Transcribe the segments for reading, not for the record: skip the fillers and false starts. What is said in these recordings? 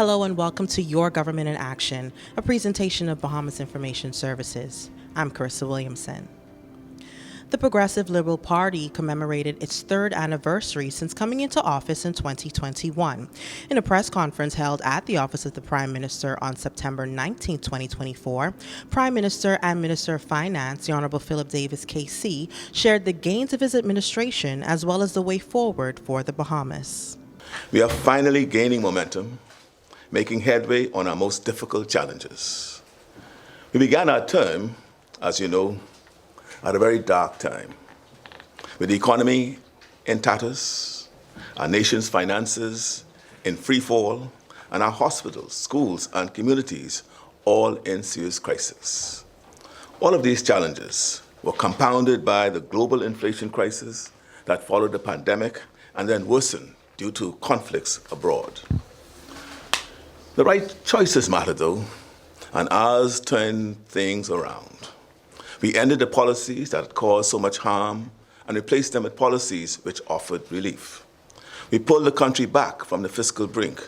Hello and welcome to Your Government in Action, a presentation of Bahamas Information Services. I'm Carissa Williamson. The Progressive Liberal Party commemorated its third anniversary since coming into office in 2021. In a press conference held at the Office of the Prime Minister on September 19, 2024, Prime Minister and Minister of Finance, the Honorable Philip Davis KC, shared the gains of his administration as well as the way forward for the Bahamas. We are finally gaining momentum, making headway on our most difficult challenges. We began our term, as you know, at a very dark time, with the economy in tatters, our nation's finances in free fall, and our hospitals, schools, and communities all in serious crisis. All of these challenges were compounded by the global inflation crisis that followed the pandemic and then worsened due to conflicts abroad. The right choices matter, though, and ours turned things around. We ended the policies that had caused so much harm and replaced them with policies which offered relief. We pulled the country back from the fiscal brink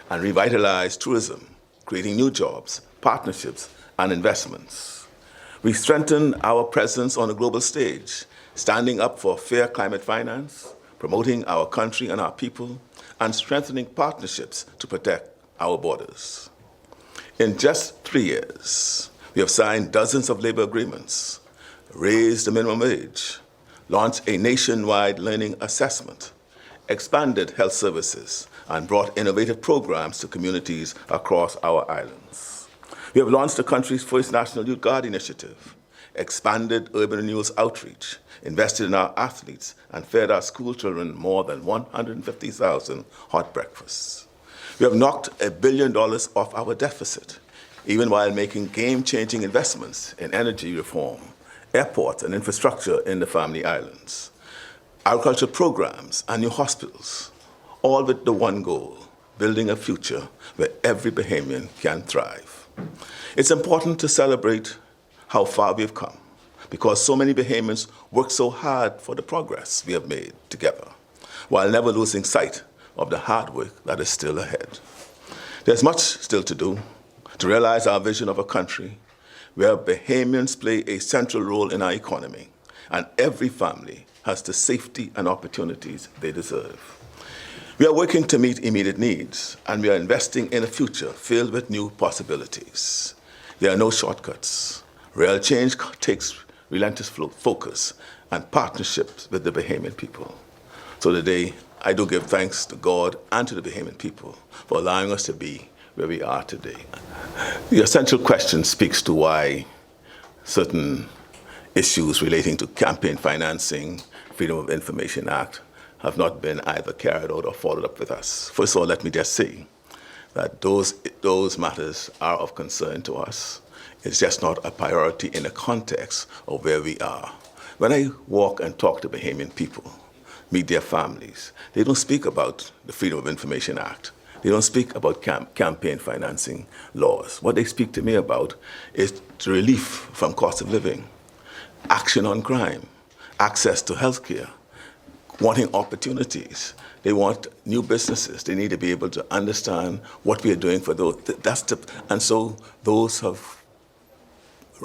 and revitalized tourism, creating new jobs, partnerships, and investments. We strengthened our presence on the global stage, standing up for fair climate finance, promoting our country and our people, and strengthening partnerships to protect our borders. In just 3 years, we have signed dozens of labor agreements, raised the minimum wage, launched a nationwide learning assessment, expanded health services, and brought innovative programs to communities across our islands. We have launched the country's first National Youth Guard initiative, expanded urban renewals outreach, invested in our athletes, and fed our school children more than 150,000 hot breakfasts. We have knocked $1 billion off our deficit, even while making game-changing investments in energy reform, airports, and infrastructure in the Family Islands, agriculture programs, and new hospitals, all with the one goal: building a future where every Bahamian can thrive. It's important to celebrate how far we've come, because so many Bahamians work so hard for the progress we have made together, while never losing sight of the hard work that is still ahead. There's much still to do to realize our vision of a country where Bahamians play a central role in our economy and every family has the safety and opportunities they deserve. We are working to meet immediate needs, and we are investing in a future filled with new possibilities. There are no shortcuts. Real change takes relentless focus and partnerships with the Bahamian people. So today, I do give thanks to God and to the Bahamian people for allowing us to be where we are today. The essential question speaks to why certain issues relating to campaign financing, Freedom of Information Act, have not been either carried out or followed up with us. First of all, let me just say that those matters are of concern to us. It's just not a priority in the context of where we are. When I walk and talk to Bahamian people, meet their families, they don't speak about the Freedom of Information Act. They don't speak about campaign financing laws. What they speak to me about is the relief from cost of living, action on crime, access to health care, wanting opportunities. They want new businesses. They need to be able to understand what we are doing for those. And so those have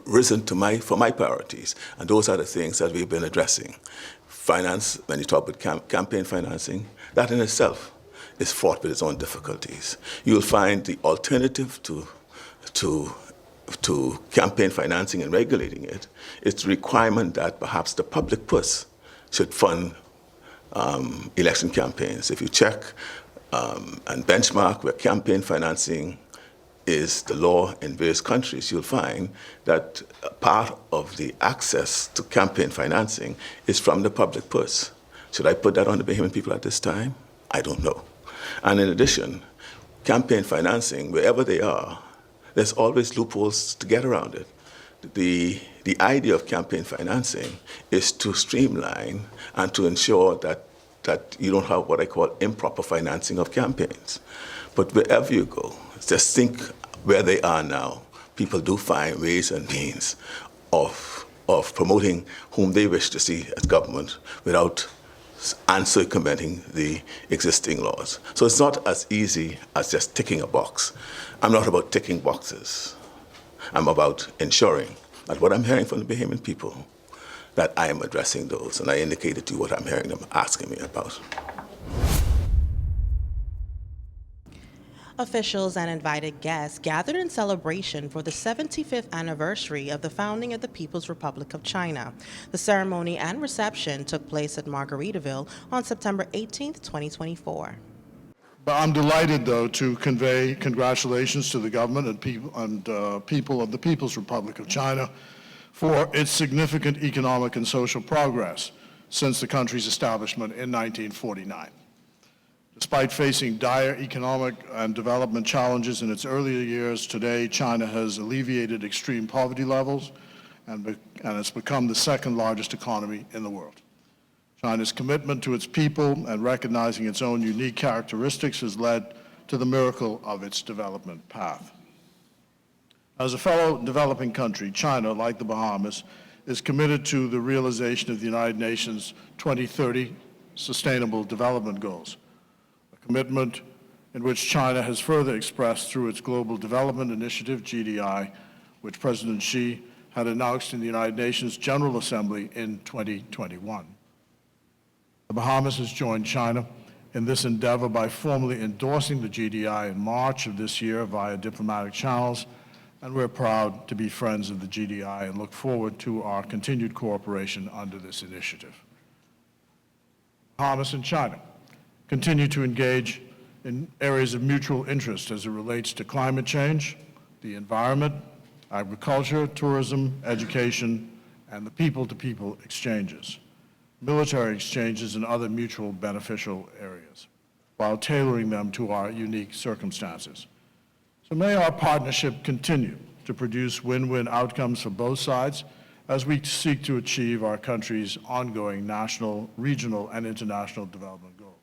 risen for my priorities, and those are the things that we've been addressing. Finance, when you talk about campaign financing, that in itself is fraught with its own difficulties. You'll find the alternative to campaign financing and regulating it is the requirement that perhaps the public purse should fund election campaigns. If you check and benchmark where campaign financing is the law in various countries, you'll find that part of the access to campaign financing is from the public purse. Should I put that on the Bahamian people at this time? I don't know. And in addition, campaign financing, wherever they are, there's always loopholes to get around it. The idea of campaign financing is to streamline and to ensure that you don't have what I call improper financing of campaigns. But wherever you go, just think where they are now. People do find ways and means of promoting whom they wish to see as government without and circumventing the existing laws. So it's not as easy as just ticking a box. I'm not about ticking boxes. I'm about ensuring that what I'm hearing from the Bahamian people, that I am addressing those, and I indicated to you what I'm hearing them asking me about. Officials and invited guests gathered in celebration for the 75th anniversary of the founding of the People's Republic of China. The ceremony and reception took place at Margaritaville on September 18, 2024. But I'm delighted, though, to convey congratulations to the government and people of the People's Republic of China for its significant economic and social progress since the country's establishment in 1949. Despite facing dire economic and development challenges in its earlier years, today China has alleviated extreme poverty levels and has become the second largest economy in the world. China's commitment to its people and recognizing its own unique characteristics has led to the miracle of its development path. As a fellow developing country, China, like the Bahamas, is committed to the realization of the United Nations 2030 Sustainable Development Goals, a commitment in which China has further expressed through its Global Development Initiative, GDI, which President Xi had announced in the United Nations General Assembly in 2021. The Bahamas has joined China in this endeavor by formally endorsing the GDI in March of this year via diplomatic channels, and we're proud to be friends of the GDI and look forward to our continued cooperation under this initiative. Bahamas and China continue to engage in areas of mutual interest as it relates to climate change, the environment, agriculture, tourism, education, and the people-to-people exchanges, military exchanges, and other mutual beneficial areas, while tailoring them to our unique circumstances. So may our partnership continue to produce win-win outcomes for both sides as we seek to achieve our country's ongoing national, regional, and international development goals.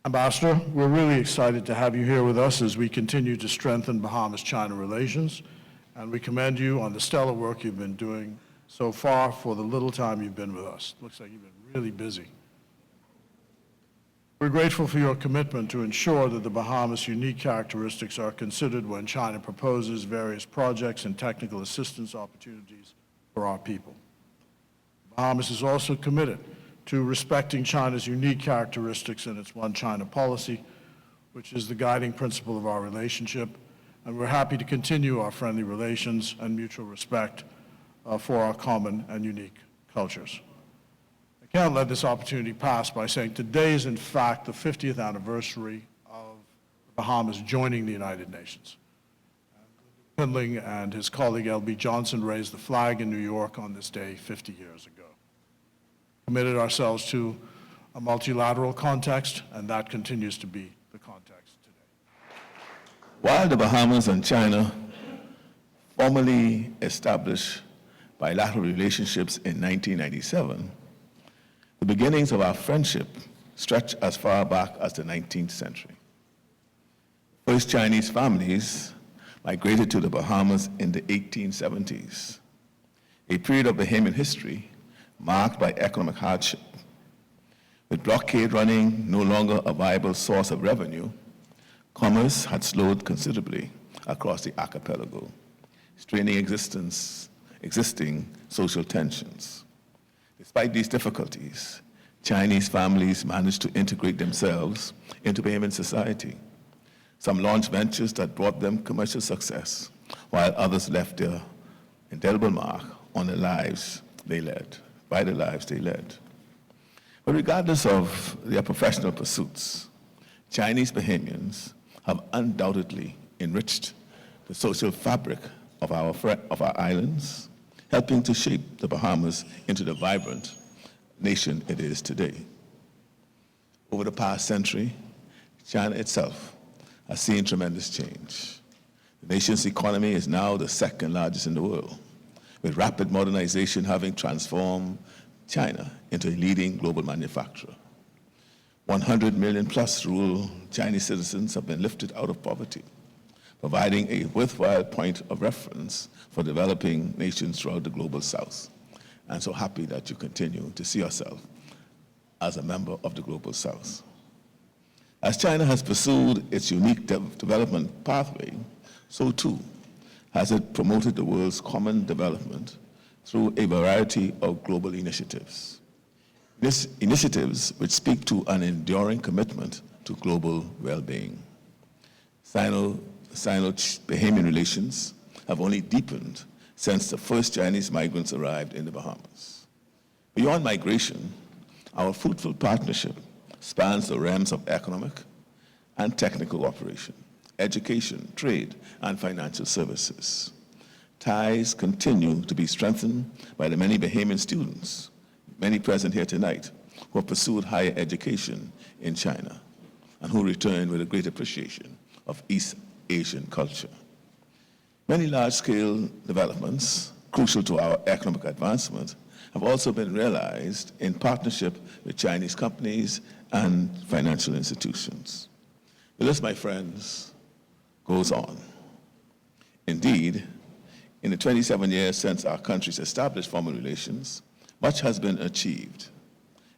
Ambassador, we're really excited to have you here with us as we continue to strengthen Bahamas-China relations, and we commend you on the stellar work you've been doing so far for the little time you've been with us. Looks like you've been really busy. We're grateful for your commitment to ensure that the Bahamas' unique characteristics are considered when China proposes various projects and technical assistance opportunities for our people. The Bahamas is also committed to respecting China's unique characteristics in its One China policy, which is the guiding principle of our relationship, and we're happy to continue our friendly relations and mutual respect for our common and unique cultures. I can't let this opportunity pass by saying today is in fact the 50th anniversary of the Bahamas joining the United Nations. Pindling and his colleague L.B. Johnson raised the flag in New York on this day 50 years ago. Committed ourselves to a multilateral context, and that continues to be the context today. While the Bahamas and China formally established bilateral relationships in 1997, the beginnings of our friendship stretch as far back as the 19th century. First Chinese families migrated to the Bahamas in the 1870s, a period of Bahamian history marked by economic hardship. With blockade running no longer a viable source of revenue, commerce had slowed considerably across the archipelago, straining existing social tensions. Despite these difficulties, Chinese families managed to integrate themselves into Bahamian society. Some launched ventures that brought them commercial success, while others left their indelible mark on the lives they led, by the lives they led. But regardless of their professional pursuits, Chinese Bahamians have undoubtedly enriched the social fabric of our islands, helping to shape the Bahamas into the vibrant nation it is today. Over the past century, China itself has seen tremendous change. The nation's economy is now the second largest in the world, with rapid modernization having transformed China into a leading global manufacturer. 100 million plus rural Chinese citizens have been lifted out of poverty, providing a worthwhile point of reference for developing nations throughout the global south. I'm so happy that you continue to see yourself as a member of the Global South. As China has pursued its unique development pathway, so too has it promoted the world's common development through a variety of global initiatives. These initiatives which speak to an enduring commitment to global well-being. Sino-Bahamian relations have only deepened since the first Chinese migrants arrived in the Bahamas. Beyond migration, our fruitful partnership spans the realms of economic and technical cooperation, education, trade, and financial services. Ties continue to be strengthened by the many Bahamian students, many present here tonight, who have pursued higher education in China and who return with a great appreciation of East Asian culture. Many large-scale developments crucial to our economic advancement have also been realized in partnership with Chinese companies and financial institutions. The list, my friends, goes on. Indeed, in the 27 years since our countries established formal relations, much has been achieved.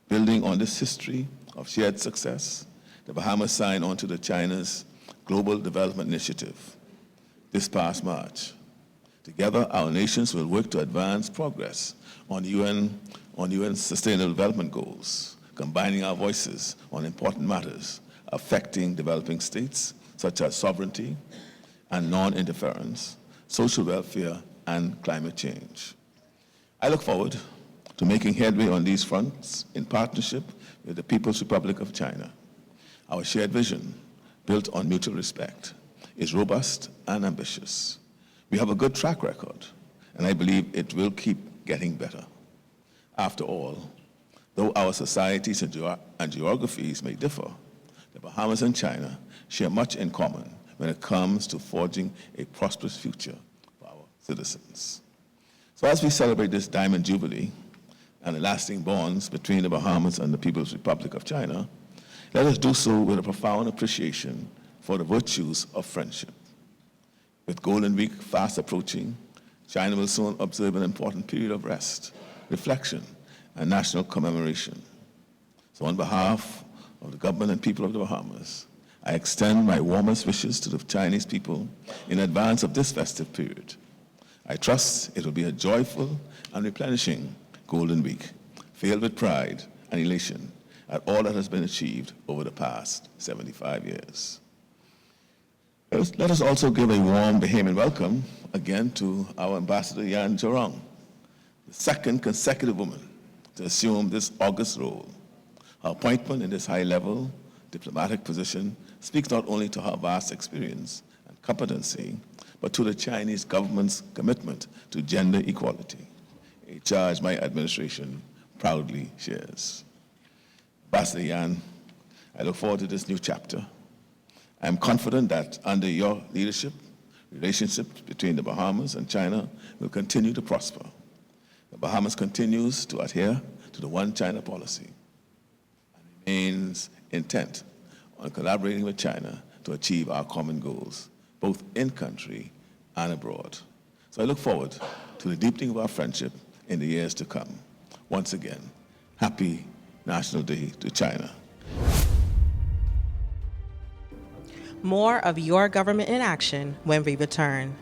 Building on this history of shared success, the Bahamas signed on to the China's Global Development Initiative this past March. Together, our nations will work to advance progress on UN Sustainable Development Goals, combining our voices on important matters affecting developing states, such as sovereignty and non-interference, social welfare, and climate change. I look forward to making headway on these fronts in partnership with the People's Republic of China. Our shared vision, built on mutual respect, is robust and ambitious. We have a good track record, and I believe it will keep getting better. After all, though our societies and geographies may differ, the Bahamas and China share much in common when it comes to forging a prosperous future for our citizens. So as we celebrate this Diamond Jubilee and the lasting bonds between the Bahamas and the People's Republic of China, let us do so with a profound appreciation for the virtues of friendship. With Golden Week fast approaching, China will soon observe an important period of rest, reflection, and national commemoration. So on behalf of the government and people of the Bahamas, I extend my warmest wishes to the Chinese people in advance of this festive period. I trust it will be a joyful and replenishing Golden Week, filled with pride and elation at all that has been achieved over the past 75 years. Let us also give a warm Bahamian welcome again to our Ambassador Yan Jarong, the second consecutive woman to assume this august role. Her appointment in this high-level diplomatic position speaks not only to her vast experience and competency, but to the Chinese government's commitment to gender equality, a charge my administration proudly shares. Ambassador Yan, I look forward to this new chapter. I am confident that under your leadership, relationships between the Bahamas and China will continue to prosper. The Bahamas continues to adhere to the One China policy and remains intent on collaborating with China to achieve our common goals, both in country and abroad. So I look forward to the deepening of our friendship in the years to come. Once again, happy National Day to China. More of Your Government in Action when we return.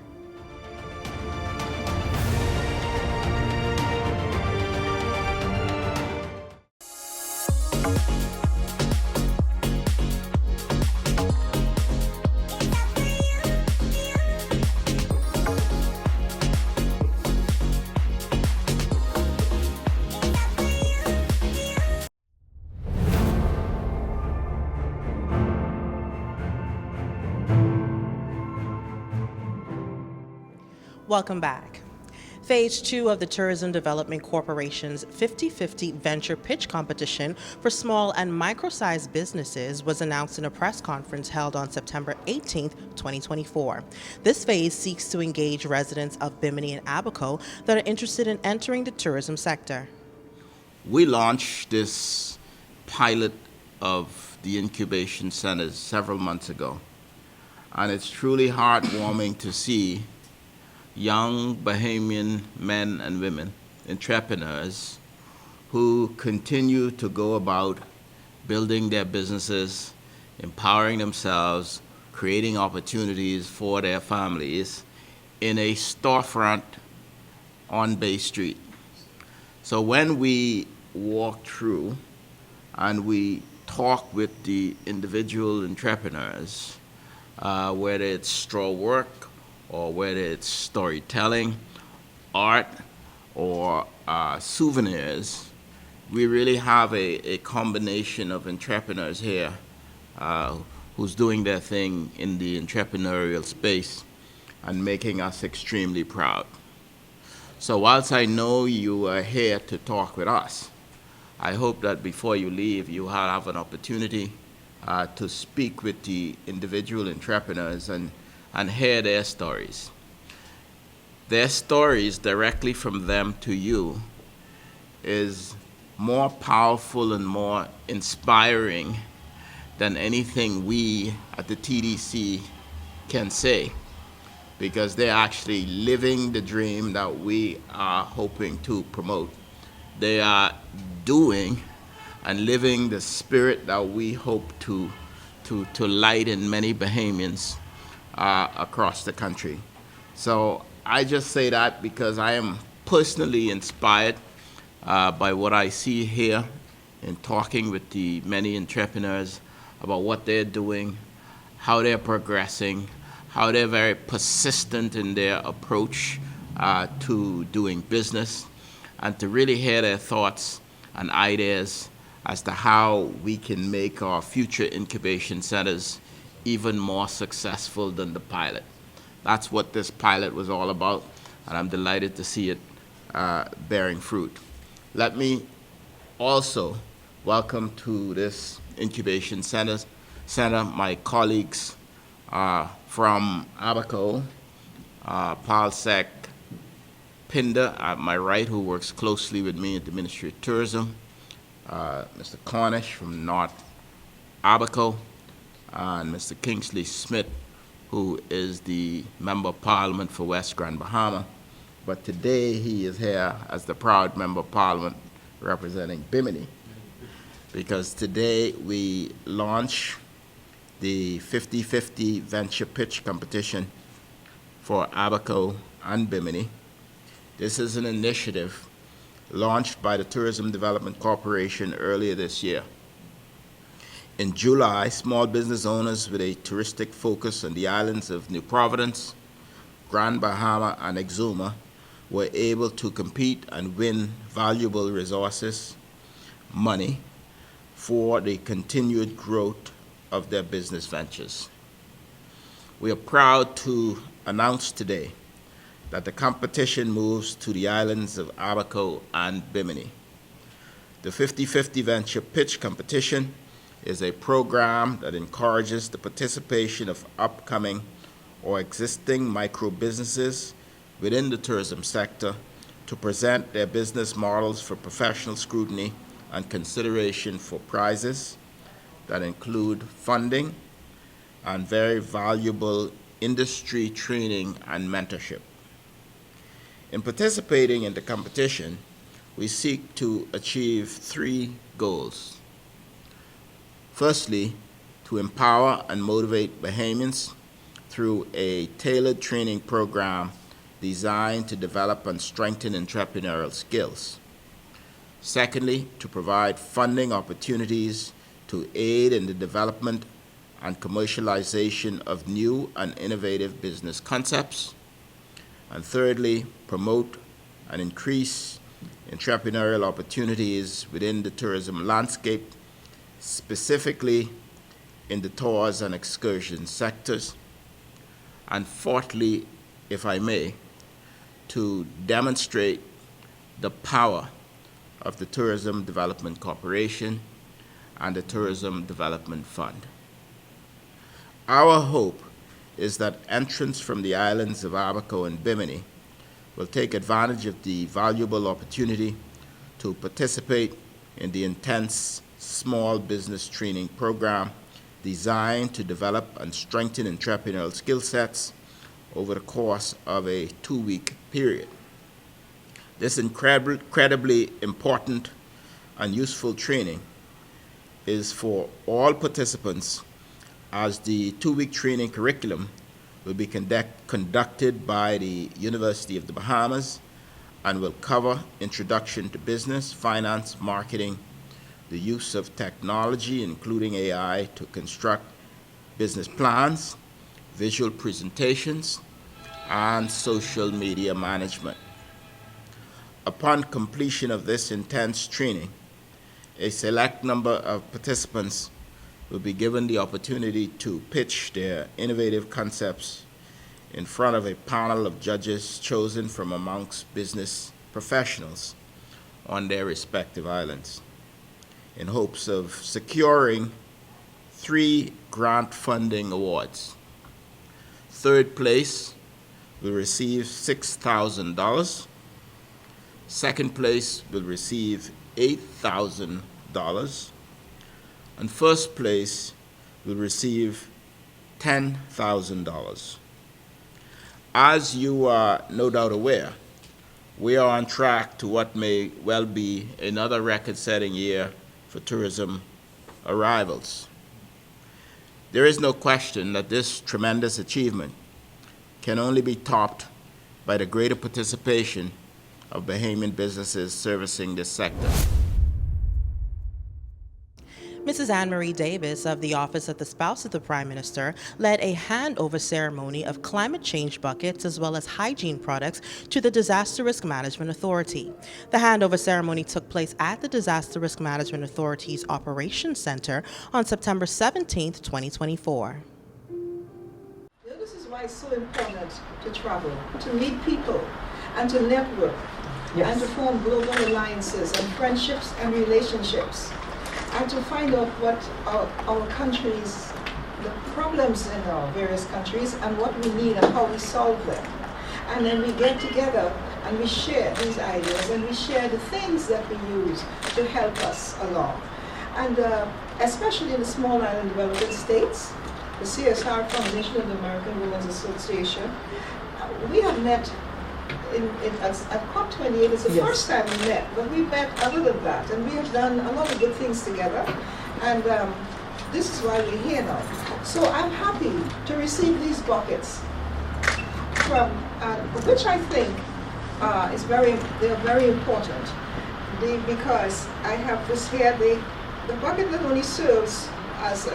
Welcome back. Phase 2 of the Tourism Development Corporation's 50-50 Venture Pitch Competition for small and micro-sized businesses was announced in a press conference held on September 18, 2024. This phase seeks to engage residents of Bimini and Abaco that are interested in entering the tourism sector. We launched this pilot of the incubation centers several months ago, and it's truly heartwarming to see young Bahamian men and women, entrepreneurs, who continue to go about building their businesses, empowering themselves, creating opportunities for their families in a storefront on Bay Street. So when we walk through and we talk with the individual entrepreneurs, whether it's straw work or whether it's storytelling, art, or souvenirs, we really have a combination of entrepreneurs here who's doing their thing in the entrepreneurial space and making us extremely proud. So whilst I know you are here to talk with us, I hope that before you leave, you have an opportunity to speak with the individual entrepreneurs and hear their stories. Their stories directly from them to you is more powerful and more inspiring than anything we at the TDC can say, because they're actually living the dream that we are hoping to promote. They are doing and living the spirit that we hope to light in many Bahamians across the country. So I just say that because I am personally inspired by what I see here in talking with the many entrepreneurs about what they're doing, how they're progressing, how they're very persistent in their approach to doing business, and to really hear their thoughts and ideas as to how we can make our future incubation centers even more successful than the pilot. That's what this pilot was all about, and I'm delighted to see it bearing fruit. Let me also welcome to this incubation center my colleagues from Abaco, Palsec Pinder at my right, who works closely with me at the Ministry of Tourism, Mr. Cornish from North Abaco, and Mr. Kingsley Smith, who is the Member of Parliament for West Grand Bahama. But today he is here as the proud Member of Parliament representing Bimini, because today we launch the 50-50 venture pitch competition for Abaco and Bimini. This is an initiative launched by the Tourism Development Corporation earlier this year. In July, small business owners with a touristic focus on the islands of New Providence, Grand Bahama, and Exuma were able to compete and win valuable resources, money, for the continued growth of their business ventures. We are proud to announce today that the competition moves to the islands of Abaco and Bimini. The 50-50 Venture Pitch Competition is a program that encourages the participation of upcoming or existing micro-businesses within the tourism sector to present their business models for professional scrutiny and consideration for prizes that include funding and very valuable industry training and mentorship. In participating in the competition, we seek to achieve 3 goals. Firstly, to empower and motivate Bahamians through a tailored training program designed to develop and strengthen entrepreneurial skills. Secondly, to provide funding opportunities to aid in the development and commercialization of new and innovative business concepts. And thirdly, promote and increase entrepreneurial opportunities within the tourism landscape, specifically in the tours and excursion sectors. And fourthly, if I may, to demonstrate the power of the Tourism Development Corporation and the Tourism Development Fund. Our hope is that entrants from the islands of Abaco and Bimini will take advantage of the valuable opportunity to participate in the intense small business training program designed to develop and strengthen entrepreneurial skill sets over the course of a 2-week period. This is incredibly important and useful training is for all participants, as the 2-week training curriculum will be conducted by the University of the Bahamas and will cover introduction to business, finance, marketing, the use of technology, including AI, to construct business plans, visual presentations, and social media management. Upon completion of this intense training, a select number of participants will be given the opportunity to pitch their innovative concepts in front of a panel of judges chosen from amongst business professionals on their respective islands, in hopes of securing 3 grant funding awards. Third place will receive $6,000. Second place will receive $8,000. And first place will receive $10,000. As you are no doubt aware, we are on track to what may well be another record-setting year for tourism arrivals. There is no question that this tremendous achievement can only be topped by the greater participation of Bahamian businesses servicing this sector. Mrs. Anne-Marie Davis of the Office of the Spouse of the Prime Minister led a handover ceremony of climate change buckets as well as hygiene products to the Disaster Risk Management Authority. The handover ceremony took place at the Disaster Risk Management Authority's Operations Center on September 17, 2024. This is why it's so important to travel, to meet people, and to network, and to form global alliances and friendships and relationships, and to find out what our countries, the problems in our various countries, and what we need and how we solve them. And then we get together and we share these ideas and we share the things that we use to help us along. And especially in the small island developing states, the CSR Foundation of the American Women's Association, we have met at COP28. It's the first time we met, but we met other than that, and we have done a lot of good things together, and this is why we're here now. So I'm happy to receive these buckets from, which I think they're very important, because I have this here, the bucket not only serves as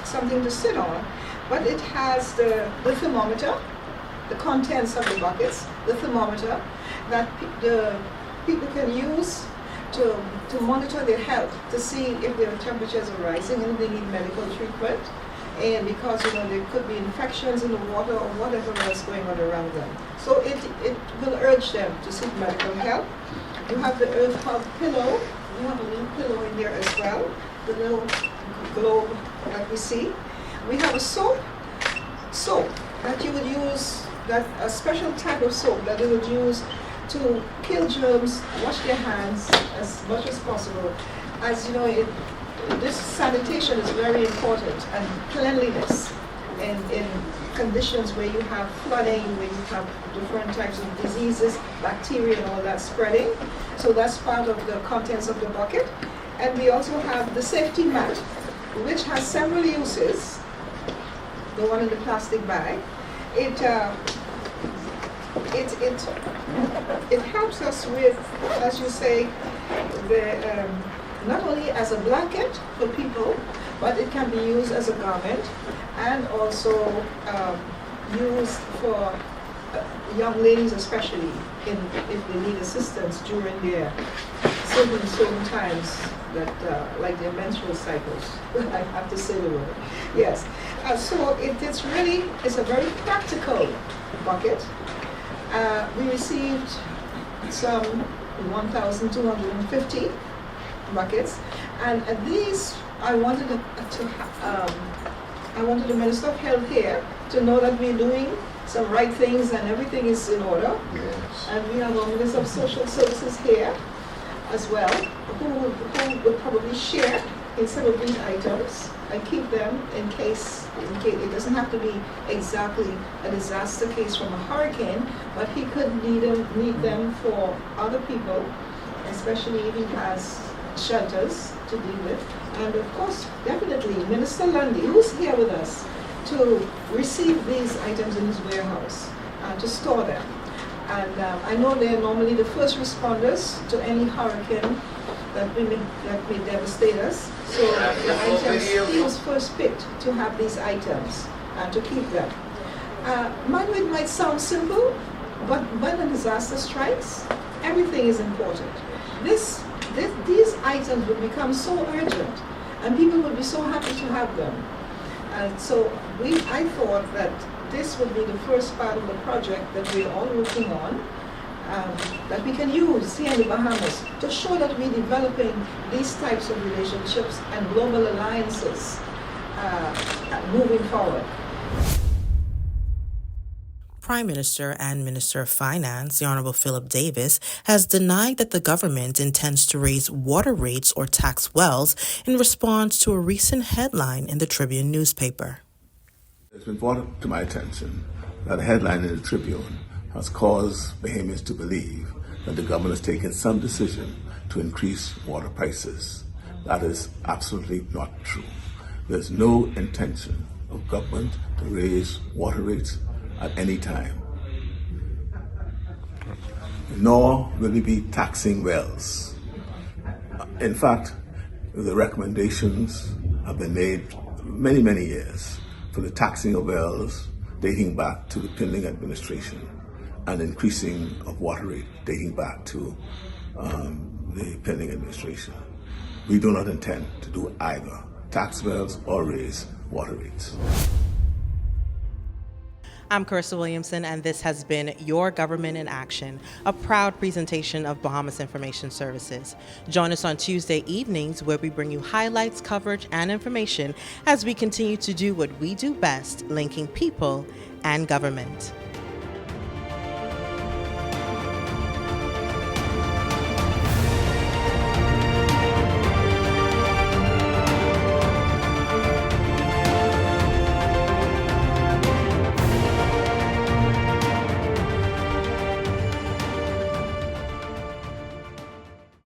something to sit on, but it has the thermometer, the contents of the buckets, the thermometer that the people can use to monitor their health, to see if their temperatures are rising and if they need medical treatment. And because there could be infections in the water or whatever else going on around them. So it will urge them to seek medical help. You have the Earth Hub pillow. You have a little pillow in there as well, the little globe that we see. We have a soap that you would use, a special type of soap that they would use to kill germs, wash their hands as much as possible. As you know, this sanitation is very important, and cleanliness in conditions where you have flooding, where you have different types of diseases, bacteria and all that spreading. So that's part of the contents of the bucket. And we also have the safety mat, which has several uses. The one in the plastic bag. It helps us with, as you say, not only as a blanket for people, but it can be used as a garment, and also used for young ladies, especially if they need assistance during their certain times that like their menstrual cycles. I have to say the word. Yes. So it's a very practical bucket. We received some 1,250 buckets, and these I wanted the Minister of Health here to know that we're doing some right things and everything is in order. Yes. And we have our Minister of Social Services here as well, who would probably share in some of these items and keep them in case it doesn't have to be exactly a disaster case from a hurricane, but he could need them for other people, especially if he has shelters to deal with. And of course, definitely, Minister Lundy, who's here with us, to receive these items in his warehouse, to store them. And I know they're normally the first responders to any hurricane that may devastate us. So the items, he was first picked to have these items and to keep them. It might sound simple, but when a disaster strikes, everything is important. These items would become so urgent, and people would be so happy to have them. And so I thought that this would be the first part of the project that we're all working on, that we can use here in the Bahamas to show that we're developing these types of relationships and global alliances moving forward. Prime Minister and Minister of Finance, the Honorable Philip Davis, has denied that the government intends to raise water rates or tax wells in response to a recent headline in the Tribune newspaper. It's been brought to my attention that a headline in the Tribune has caused Bahamians to believe that the government has taken some decision to increase water prices. That is absolutely not true. There's no intention of government to raise water rates at any time. Nor will we be taxing wells. In fact, the recommendations have been made many, many years for the taxing of wells dating back to the Pinling administration and increasing of water rate dating back to the Pinling administration. We do not intend to do either, tax wells or raise water rates. I'm Carissa Williamson, and this has been Your Government in Action, a proud presentation of Bahamas Information Services. Join us on Tuesday evenings where we bring you highlights, coverage, and information as we continue to do what we do best, linking people and government.